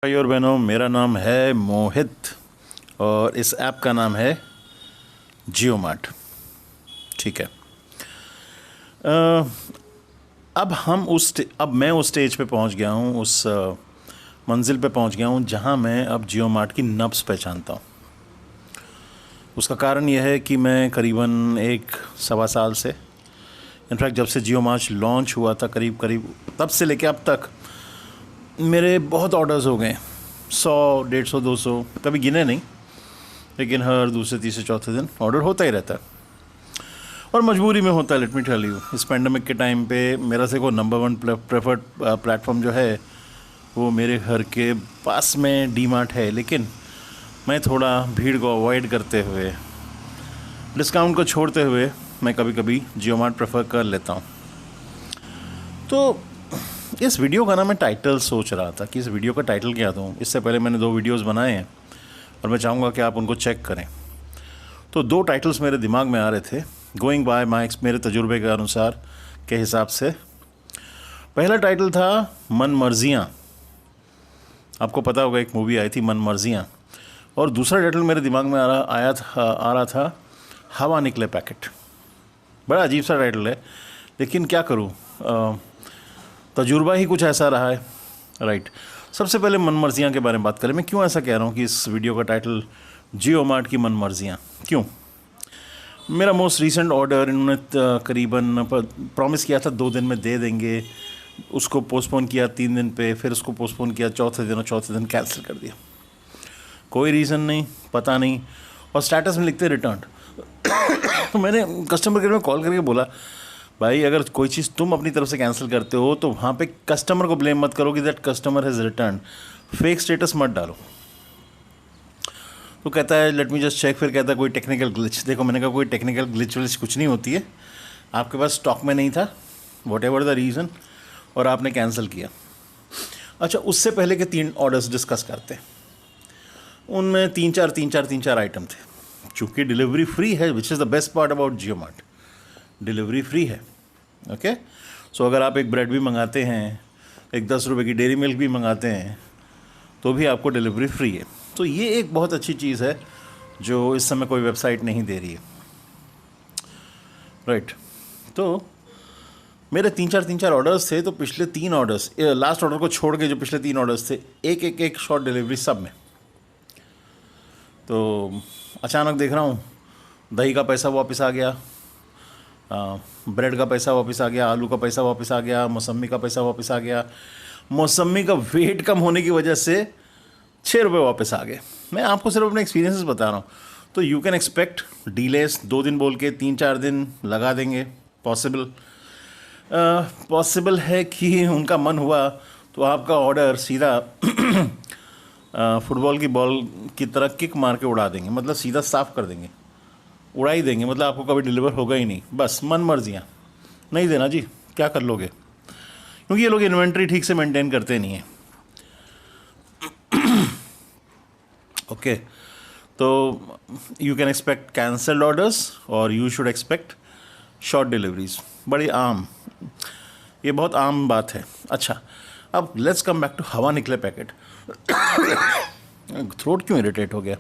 भाई और बहनों, मेरा नाम है मोहित और इस ऐप का नाम है जियो मार्ट। ठीक है। अ, अब मैं उस स्टेज पे पहुंच गया हूं, उस मंजिल पे पहुंच गया हूं जहां मैं अब जियो मार्ट की नब्ज़ पहचानता हूं। उसका कारण यह है कि मैं करीबन एक सवा साल से, इनफैक्ट जब से जियो मार्ट लॉन्च हुआ था करीब करीब तब से लेके अब तक मेरे बहुत ऑर्डर्स हो गए। 100, 150, 200, कभी गिने नहीं, लेकिन हर दूसरे तीसरे चौथे दिन ऑर्डर होता ही रहता है और मजबूरी में होता है। लेट मी टेल यू, इस पेंडेमिक के टाइम पे मेरा से को नंबर वन प्रेफर्ड प्लेटफॉर्म जो है वो मेरे घर के पास में डी मार्ट है, लेकिन मैं थोड़ा भीड़ को अवॉइड करते हुए, डिस्काउंट को छोड़ते हुए मैं कभी कभी जियो मार्ट प्रेफर कर लेता हूँ। तो इस वीडियो का ना मैं टाइटल सोच रहा था कि इस वीडियो का टाइटल क्या दूँ। इससे पहले मैंने 2 वीडियोस बनाए हैं और मैं चाहूँगा कि आप उनको चेक करें। तो 2 टाइटल्स मेरे दिमाग में आ रहे थे गोइंग बाय मेरे तजुर्बे के अनुसार के हिसाब से। पहला टाइटल था मन मर्जियाँ। आपको पता होगा एक मूवी आई थी मन मर्जियाँ। और दूसरा टाइटल मेरे दिमाग में आ रहा था हवा निकले पैकेट। बड़ा अजीब सा टाइटल है, लेकिन क्या करूँ, तजुर्बा ही कुछ ऐसा रहा है। राइट। सबसे पहले मन मर्जियाँ के बारे में बात करें। मैं क्यों ऐसा कह रहा हूँ कि इस वीडियो का टाइटल जियो मार्ट की मन मर्जियाँ क्यों। मेरा मोस्ट रीसेंट ऑर्डर इन्होंने करीबन प्रॉमिस किया था 2 दिन में दे देंगे, उसको पोस्टपोन किया 3 दिन पे, फिर उसको पोस्टपोन किया चौथे दिन और चौथे दिन कैंसिल कर दिया। कोई रीज़न नहीं, पता नहीं, और स्टेटस में लिखते रिटर्न। तो मैंने कस्टमर केयर में कॉल करके बोला, भाई अगर कोई चीज़ तुम अपनी तरफ से कैंसिल करते हो तो वहाँ पे कस्टमर को ब्लेम मत करो कि that customer has return, fake status मत डालो। तो कहता है लेट मी जस्ट चेक। फिर कहता है कोई टेक्निकल ग्लिच। देखो, मैंने कहा कोई टेक्निकल ग्लिच विच कुछ नहीं होती है, आपके पास स्टॉक में नहीं था, वॉट एवर द रीज़न, और आपने कैंसिल किया। अच्छा, उससे पहले के 3 ऑर्डर्स डिस्कस करते हैं। उनमें 3-4 आइटम थे। चूँकि डिलीवरी फ्री है, which is the best part about Jio mart, delivery free है। ओके। सो अगर आप एक ब्रेड भी मंगाते हैं, एक 10 रुपये की डेयरी मिल्क भी मंगाते हैं, तो भी आपको डिलीवरी फ्री है। तो ये एक बहुत अच्छी चीज़ है जो इस समय कोई वेबसाइट नहीं दे रही है। राइट। तो मेरे 3-4 ऑर्डर्स थे। तो पिछले 3 ऑर्डर्स, लास्ट ऑर्डर को छोड़ के जो पिछले 3 ऑर्डर्स थे, एक शॉर्ट डिलीवरी सब में। तो अचानक देख रहा हूँ दही का पैसा वापस आ गया, ब्रेड का पैसा वापस आ गया, आलू का पैसा वापस आ गया, मौसम्मी का पैसा वापस आ गया। मौसम्मी का वेट कम होने की वजह से 6 रुपये वापस आ गए। मैं आपको सिर्फ अपने एक्सपीरियंसेस बता रहा हूँ। तो यू कैन एक्सपेक्ट डिलेस, 2 दिन बोल के 3-4 दिन लगा देंगे। पॉसिबल है कि उनका मन हुआ तो आपका ऑर्डर सीधा फुटबॉल की बॉल की तरह किक मार के उड़ा देंगे, मतलब सीधा साफ कर देंगे, उड़ा ही देंगे, मतलब आपको कभी डिलीवर होगा ही नहीं। बस मन मर्जियाँ। नहीं देना जी, क्या कर लोगे, क्योंकि ये लोग इन्वेंट्री ठीक से मेंटेन करते नहीं हैं। ओके। तो you can expect cancelled orders और you should expect short deliveries. बड़ी आम, ये बहुत आम बात है। अच्छा, अब लेट्स कम बैक टू हवा निकले पैकेट। थ्रोट क्यों इरिटेट हो गया,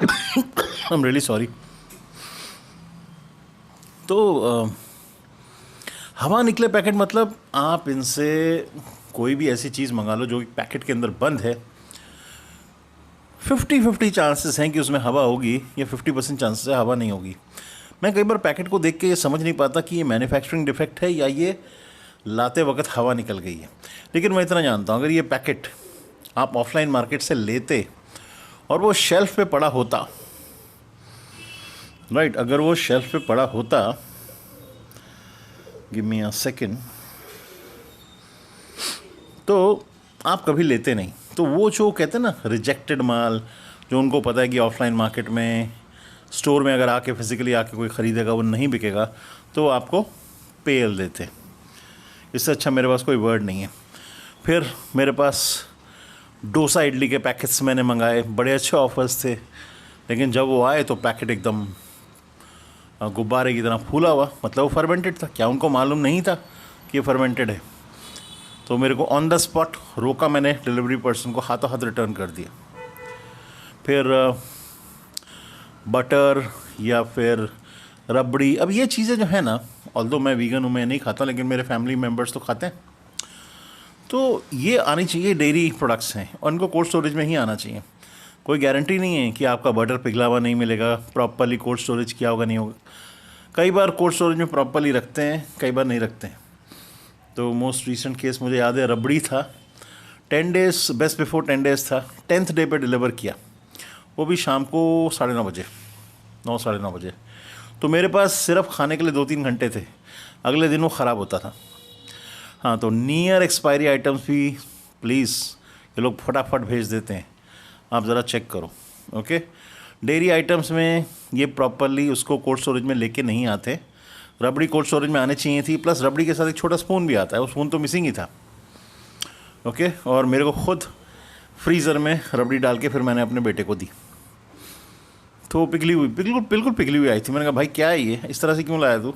आई एम रियली सॉरी। तो हवा निकले पैकेट मतलब आप इनसे कोई भी ऐसी चीज़ मंगा लो जो कि पैकेट के अंदर बंद है। 50-50 चांसेस हैं कि उसमें हवा होगी, या 50% चांसेस है हवा नहीं होगी। मैं कई बार पैकेट को देख के ये समझ नहीं पाता कि ये मैन्युफैक्चरिंग डिफेक्ट है या ये लाते वक्त हवा निकल गई है। लेकिन मैं इतना जानता हूँ, अगर ये पैकेट आप ऑफलाइन मार्केट से लेते और वो शेल्फ पे पड़ा होता, राइट, अगर वो शेल्फ पे पड़ा होता, गिव मी अ सेकेंड, तो आप कभी लेते नहीं। तो वो जो कहते हैं ना रिजेक्टेड माल, जो उनको पता है कि ऑफलाइन मार्केट में, स्टोर में अगर आके फिजिकली आके कोई ख़रीदेगा वो नहीं बिकेगा, तो आपको पेल देते। इससे अच्छा मेरे पास कोई वर्ड नहीं है। फिर मेरे पास डोसा इडली के पैकेट्स मैंने मंगाए, बड़े अच्छे ऑफर्स थे, लेकिन जब वो आए तो पैकेट एकदम गुब्बारे की तरह फूला हुआ, मतलब वो फर्मेंटेड था। क्या उनको मालूम नहीं था कि ये फर्मेंटेड है? तो मेरे को ऑन द स्पॉट रोका मैंने डिलीवरी पर्सन को, हाथों हाथ रिटर्न कर दिया। फिर बटर या फिर रबड़ी, अब ये चीज़ें जो है ना, ऑल्दो मैं वीगन हूँ, मैं नहीं खाता, लेकिन मेरे फैमिली मेम्बर्स तो खाते हैं, तो ये आनी चाहिए। डेयरी प्रोडक्ट्स हैं और इनको कोल्ड स्टोरेज में ही आना चाहिए। कोई गारंटी नहीं है कि आपका बटर पिघला हुआ नहीं मिलेगा, प्रॉपरली कोल्ड स्टोरेज किया होगा नहीं होगा। कई बार कोल्ड स्टोरेज में प्रॉपरली रखते हैं, कई बार नहीं रखते हैं। तो मोस्ट रिसेंट केस मुझे याद है, रबड़ी था, 10 डेज़, बेस्ट बिफोर 10 डेज़ था, 10th डे पे डिलीवर किया, वो भी शाम को 9:30 बजे, 9, 9:30 बजे। तो मेरे पास सिर्फ खाने के लिए 2-3 घंटे थे, अगले दिन वो ख़राब होता था। हाँ, तो नियर एक्सपायरी आइटम्स भी प्लीज़ ये लोग फटाफट भेज देते हैं, आप ज़रा चेक करो। ओके, डेयरी आइटम्स में ये प्रॉपरली उसको कोल्ड स्टोरेज में लेके नहीं आते। रबड़ी कोल्ड स्टोरेज में आने चाहिए थी, प्लस रबड़ी के साथ एक छोटा स्पून भी आता है, वो स्पून तो मिसिंग ही था। ओके, और मेरे को खुद फ्रीज़र में रबड़ी डाल के फिर मैंने अपने बेटे को दी, तो पिघली हुई, बिल्कुल बिल्कुल पिघली हुई आई थी। मैंने कहा भाई क्या है ये, इस तरह से क्यों लाया तू?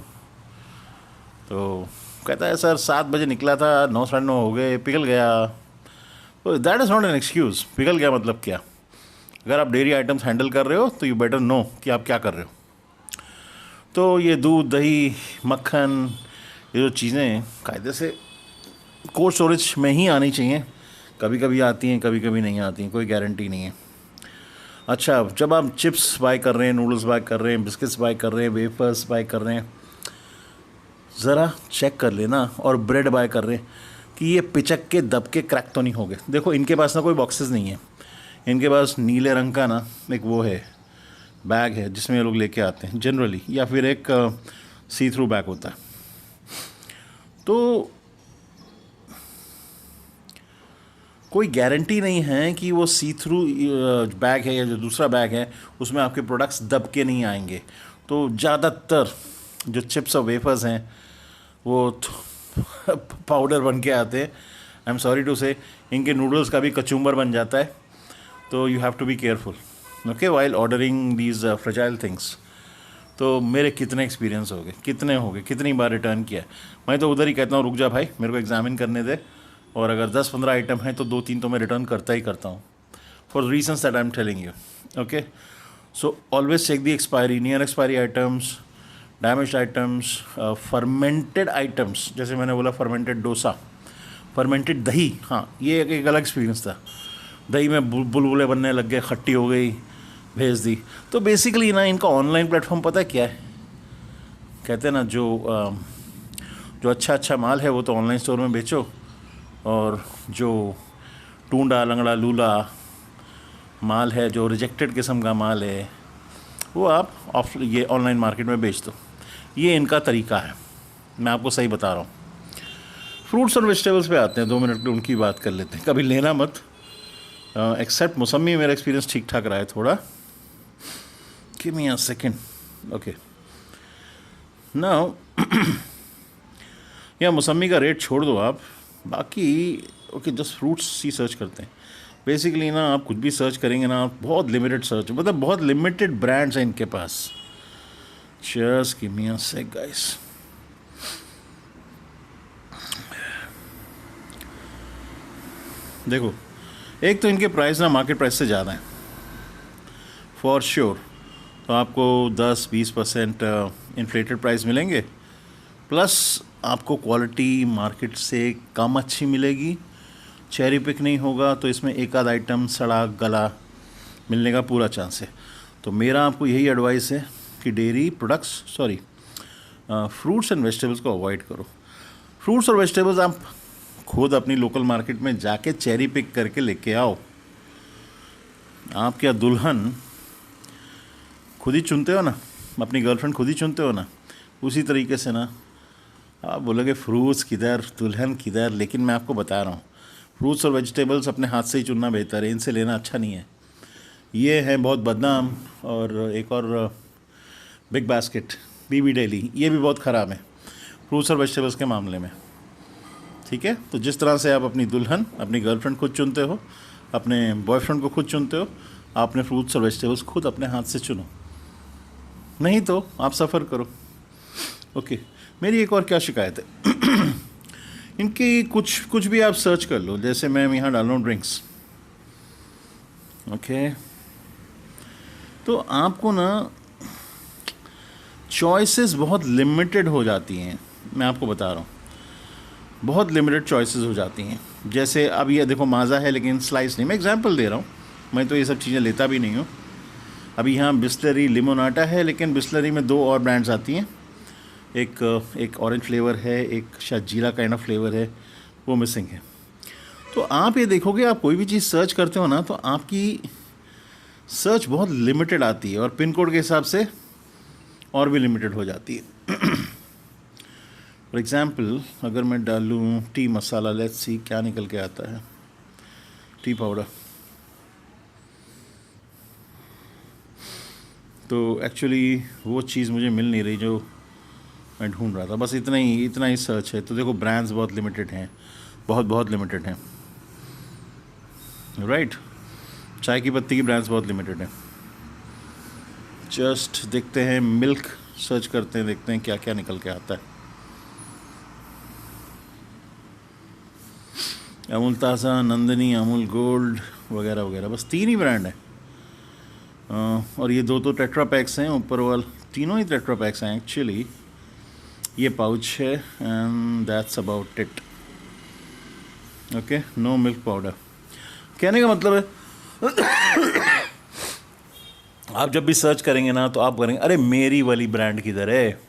तो कहता है सर 7 बजे निकला था, 9, 9:30 हो गए, पिघल गया। तो that is not an excuse. पिघल गया मतलब क्या? अगर आप डेयरी आइटम्स हैंडल कर रहे हो तो यू बेटर नो कि आप क्या कर रहे हो। तो ये दूध, दही, मक्खन, ये जो चीज़ें कायदे से कोल्ड स्टोरेज में ही आनी चाहिए। कभी कभी आती हैं, कभी कभी नहीं आती हैं, कोई गारंटी नहीं है। अच्छा, जब आप चिप्स बाय कर रहे हैं, नूडल्स बाय कर रहे हैं, बिस्किट्स बाय कर रहे हैं, वेफर्स बाय कर रहे हैं, ज़रा चेक कर लेना, और ब्रेड बाय कर रहे हैं कि ये पिचक के दब के क्रैक तो नहीं हो गए। देखो इनके पास ना कोई बॉक्सेस नहीं है, इनके पास नीले रंग का ना एक वो है, बैग है जिसमें ये लोग लेके आते हैं जनरली, या फिर एक सी थ्रू बैग होता है। तो कोई गारंटी नहीं है कि वो सी थ्रू बैग है या जो दूसरा बैग है उसमें आपके प्रोडक्ट्स दब के नहीं आएंगे। तो ज़्यादातर जो चिप्स और वेफर्स हैं वो पाउडर बन के आते हैं। आई एम सॉरी टू से, इनके नूडल्स का भी कचूम्बर बन जाता है। तो you have to be careful, okay, while ordering these fragile things. तो मेरे कितने एक्सपीरियंस हो गए, कितनी बार रिटर्न किया है। मैं तो उधर ही कहता हूँ रुक जा भाई, मेरे को एग्जामिन करने दे, और अगर 10-15 आइटम हैं तो 2-3 तो मैं रिटर्न करता ही करता हूँ, for reasons that I am telling you. Okay, so always check the expiry, near expiry items, damaged items, fermented items, जैसे मैंने बोला फर्मेंटेड डोसा, फर्मेंटेड दही। हाँ, ये एक अलग एक्सपीरियंस था। दही में बुलबुले बनने लग गए, खट्टी हो गई, भेज दी। तो बेसिकली ना इनका ऑनलाइन प्लेटफॉर्म पता है क्या है, कहते हैं ना जो अच्छा माल है वो तो ऑनलाइन स्टोर में बेचो, और जो टूंडा लंगड़ा लूला माल है, जो रिजेक्टेड किस्म का माल है, वो आप ये ऑनलाइन मार्केट में बेच दो। ये इनका तरीका है, मैं आपको सही बता रहा हूँ। फ्रूट्स और वेजिटेबल्स पे आते हैं, 2 मिनट में उनकी बात कर लेते हैं। कभी लेना मत, एक्सेप्ट मौसमी, मेरा एक्सपीरियंस ठीक ठाक रहा है थोड़ा। Give me a second. Okay, now या मौसमी का रेट छोड़ दो आप, बाकी ओके, जस्ट फ्रूट्स ही सर्च करते हैं। बेसिकली ना आप कुछ भी सर्च करेंगे ना, बहुत लिमिटेड सर्च, मतलब बहुत लिमिटेड ब्रांड्स हैं इनके पास। जस्ट गिव मी अ सेक गाइस। देखो, एक तो इनके प्राइस ना मार्केट प्राइस से ज़्यादा हैं फॉर श्योर। तो आपको 10-20% इन्फ्लेटेड प्राइस मिलेंगे, प्लस आपको क्वालिटी मार्केट से कम अच्छी मिलेगी। चेरी पिक नहीं होगा तो इसमें एक आध आइटम सड़ा गला मिलने का पूरा चांस है। तो मेरा आपको यही एडवाइस है कि dairy products, fruits and vegetables को अवॉइड करो। फ्रूट्स और वेजिटेबल्स आप खुद अपनी लोकल मार्केट में जाके चेरी पिक करके लेके आओ। आप क्या दुल्हन खुद ही चुनते हो ना, अपनी गर्लफ्रेंड खुद ही चुनते हो ना, उसी तरीके से ना आप बोलोगे फ्रूट्स किधर, दुल्हन किधर। लेकिन मैं आपको बता रहा हूँ, फ्रूट्स और वेजिटेबल्स अपने हाथ से ही चुनना बेहतर है, इनसे लेना अच्छा नहीं है। ये है बहुत बदनाम, और एक और बिग बास्केट, बीबी डेली, ये भी बहुत ख़राब है फ्रूट्स और वेजिटेबल्स के मामले में। ठीक है, तो जिस तरह से आप अपनी दुल्हन, अपनी गर्लफ्रेंड खुद चुनते हो, अपने बॉयफ्रेंड को खुद चुनते हो, आप अपने फ्रूट्स और वेजिटेबल्स खुद अपने हाथ से चुनो, नहीं तो आप सफ़र करो। ओके, मेरी एक और क्या शिकायत है इनकी कुछ कुछ भी आप सर्च कर लो, जैसे मैं यहाँ डाल रहा हूँ ड्रिंक्स, ओके, तो आपको ना चॉइसेस बहुत लिमिटेड हो जाती हैं। मैं आपको बता रहा हूँ, बहुत लिमिटेड चॉइसेस हो जाती हैं। जैसे अब ये देखो माज़ा है लेकिन स्लाइस नहीं, मैं एग्जांपल दे रहा हूँ, मैं तो ये सब चीज़ें लेता भी नहीं हूँ। अभी यहाँ बिस्लरी लिमोनाटा है, लेकिन बिस्लरी में 2 और ब्रांड्स आती हैं, एक ऑरेंज फ्लेवर है, एक शायद जीरा काइंड ऑफ फ्लेवर है, वो मिसिंग है। तो आप ये देखोगे, आप कोई भी चीज़ सर्च करते हो ना, तो आपकी सर्च बहुत लिमिटेड आती है, और पिन कोड के हिसाब से और भी लिमिटेड हो जाती है। फॉर एग्ज़ाम्पल अगर मैं डालूँ टी मसाला, लेट्स सी क्या निकल के आता है, टी पाउडर, तो एक्चुअली वो चीज़ मुझे मिल नहीं रही जो मैं ढूंढ रहा था। बस इतना ही सर्च है। तो देखो ब्रांड्स बहुत लिमिटेड हैं, बहुत लिमिटेड हैं, राइट। चाय की पत्ती की ब्रांड्स बहुत लिमिटेड हैं। जस्ट देखते हैं, मिल्क सर्च करते हैं, देखते हैं क्या क्या निकल के आता है। अमूल ताज़ा, नंदिनी, अमूल गोल्ड वगैरह वगैरह, बस 3 ही ब्रांड हैं। और ये 2 तो टेट्रा पैक्स हैं, ऊपर वाल तीनों ही टेट्रा पैक्स हैं एक्चुअली। ये पाउच है and that's about it, okay. No milk powder. कहने का मतलब है आप जब भी सर्च करेंगे ना, तो आप करेंगे अरे मेरी वाली ब्रांड किधर है,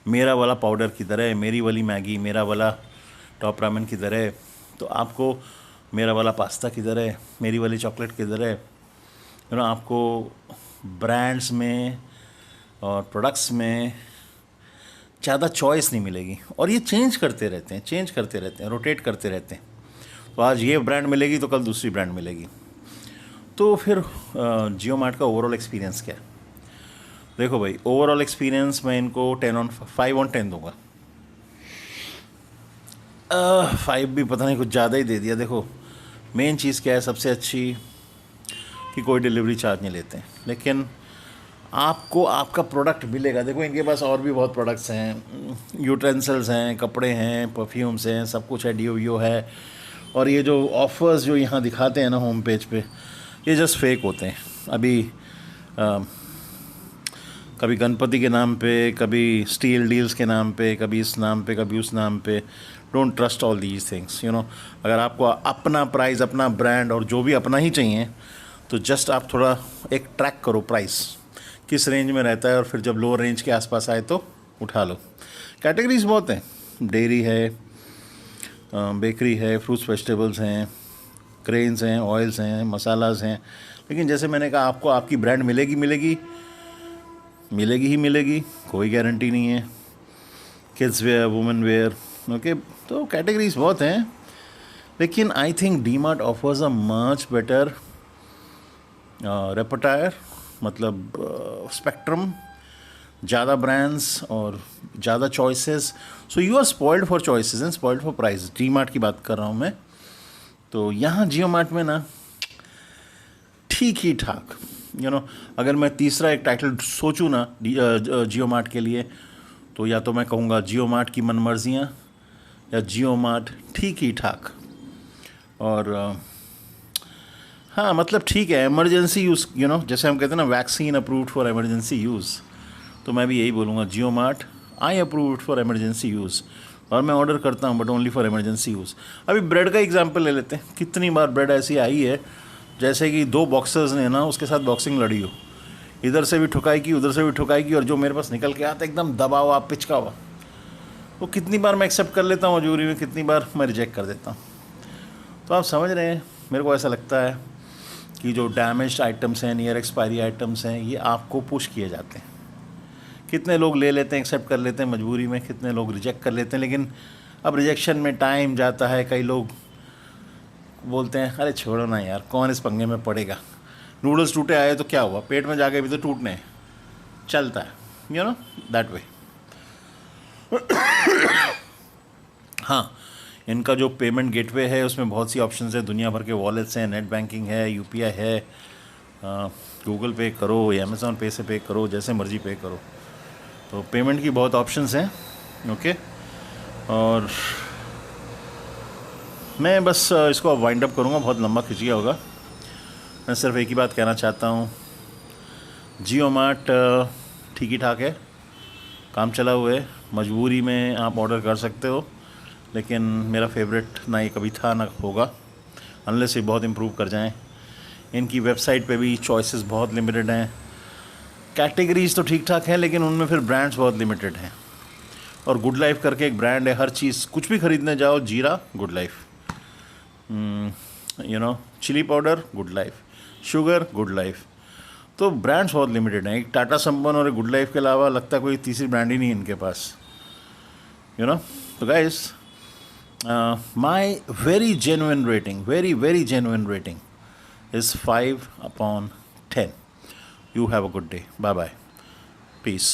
मेरा वाला पाउडर किधर है, मेरी वाली मैगी, मेरा वाला टॉप रामेन किधर है, तो आपको मेरा वाला पास्ता किधर है, मेरी वाली चॉकलेट किधर है, यू नो। आपको ब्रांड्स में और प्रोडक्ट्स में ज़्यादा चॉइस नहीं मिलेगी, और ये चेंज करते रहते हैं, रोटेट करते रहते हैं। तो आज ये ब्रांड मिलेगी तो कल दूसरी ब्रांड मिलेगी। तो फिर जियो मार्ट का ओवरऑल एक्सपीरियंस क्या है? देखो भाई, ओवरऑल एक्सपीरियंस मैं इनको 5 on 10 दूंगा। 5 भी पता नहीं कुछ ज़्यादा ही दे दिया। देखो मेन चीज़ क्या है सबसे अच्छी, कि कोई डिलीवरी चार्ज नहीं लेते हैं, लेकिन आपको आपका प्रोडक्ट मिलेगा। देखो इनके पास और भी बहुत प्रोडक्ट्स हैं, यूटेंसिल्स हैं, कपड़े हैं, परफ्यूम्स हैं, सब कुछ है, डीओ है। और ये जो ऑफ़र्स जो यहाँ दिखाते हैं ना होम पेज पे, ये जस्ट फेक होते हैं। अभी कभी गणपति के नाम पे, कभी स्टील डील्स के नाम पे, कभी इस नाम पे, कभी उस नाम पे। Don't trust all these things, you know. अगर आपको अपना प्राइस, अपना ब्रांड और जो भी अपना ही चाहिए, तो जस्ट आप थोड़ा एक ट्रैक करो प्राइस किस रेंज में रहता है, और फिर जब लोअर रेंज के आसपास आए तो उठा लो। कैटेगरीज बहुत हैं, डेयरी है, बेकरी है, फ्रूट्स वेजिटेबल्स हैं, ग्रेन्स हैं, ऑयल्स हैं, मसालाज हैं। लेकिन जैसे मैंने कहा, आपको आपकी ब्रांड मिलेगी ही मिलेगी, कोई गारंटी नहीं है। Kids wear, women wear, okay. तो कैटेगरीज बहुत हैं, लेकिन I think D Mart offers a much better repertoire, मतलब स्पेक्ट्रम, ज़्यादा ब्रांड्स और ज़्यादा choices. So you are spoiled for choices and spoiled for price. D Mart की बात कर रहा हूँ मैं। तो यहाँ जियो मार्ट में ना ठीक ही ठाक, यू नो। अगर मैं तीसरा एक टाइटल सोचूं ना जियो मार्ट के लिए, तो या तो मैं कहूँगा जियो मार्ट की मनमर्जियाँ, या जियो मार्ट ठीक ही ठाक। और हाँ, मतलब ठीक है, इमरजेंसी यूज़, यू नो, जैसे हम कहते हैं ना vaccine approved for emergency use, तो मैं भी यही बोलूँगा, Jio Mart I approved for emergency use. और मैं ऑर्डर करता हूँ but only for emergency use. अभी ब्रेड का एग्जांपल ले लेते हैं। कितनी बार ब्रेड ऐसी आई है जैसे कि 2 बॉक्सर्स ने ना उसके साथ बॉक्सिंग लड़ी हो, इधर से भी ठुकाई की, उधर से भी ठुकाई की, और जो मेरे पास निकल के आता एकदम दबा हुआ, पिचका हुआ। वो कितनी बार मैं एक्सेप्ट कर लेता हूँ मजबूरी में, कितनी बार मैं रिजेक्ट कर देता हूँ। तो आप समझ रहे हैं, मेरे को ऐसा लगता है कि जो डैमेज्ड आइटम्स हैं, नियर एक्सपायरी आइटम्स हैं, ये आपको पुश किए जाते हैं। कितने लोग ले लेते हैं, एक्सेप्ट कर लेते हैं मजबूरी में, कितने लोग रिजेक्ट कर लेते हैं। लेकिन अब रिजेक्शन में टाइम जाता है, कई लोग बोलते हैं अरे छोड़ो ना यार, कौन इस पंगे में पड़ेगा, नूडल्स टूटे आए तो क्या हुआ, पेट में जाके भी तो टूटने हैं, चलता है, यू नो, दैट वे। हाँ, इनका जो पेमेंट गेटवे है उसमें बहुत सी ऑप्शंस है, दुनिया भर के वॉलेट्स हैं, नेट बैंकिंग है, यूपीआई है, गूगल पे करो या अमेज़ॉन पे से पे करो, जैसे मर्ज़ी पे करो। तो पेमेंट की बहुत ऑप्शंस हैं, ओके। और मैं बस इसको अब वाइंड अप करूँगा, बहुत लंबा खिंच गया होगा। मैं सिर्फ एक ही बात कहना चाहता हूँ, जियो मार्ट ठीक ही ठाक है, काम चला हुआ है, मजबूरी में आप ऑर्डर कर सकते हो, लेकिन मेरा फेवरेट ना ये कभी था ना होगा, अनलेस ये बहुत इम्प्रूव कर जाएं। इनकी वेबसाइट पे भी चॉइसेस बहुत लिमिटेड हैं, कैटेगरीज तो ठीक ठाक हैं, लेकिन उनमें फिर ब्रांड्स बहुत लिमिटेड हैं। और गुड लाइफ करके एक ब्रांड है, हर चीज़ कुछ भी ख़रीदने जाओ, जीरा good life, chilli powder good life, sugar good life, तो ब्रांड्स बहुत लिमिटेड हैं। एक टाटा संपन्न और एक गुड लाइफ के अलावा लगता कोई तीसरी ब्रांड ही नहीं इनके पास, तो guys, my very genuine rating, very genuine rating is 5/10. You have a good day. Bye bye. Peace.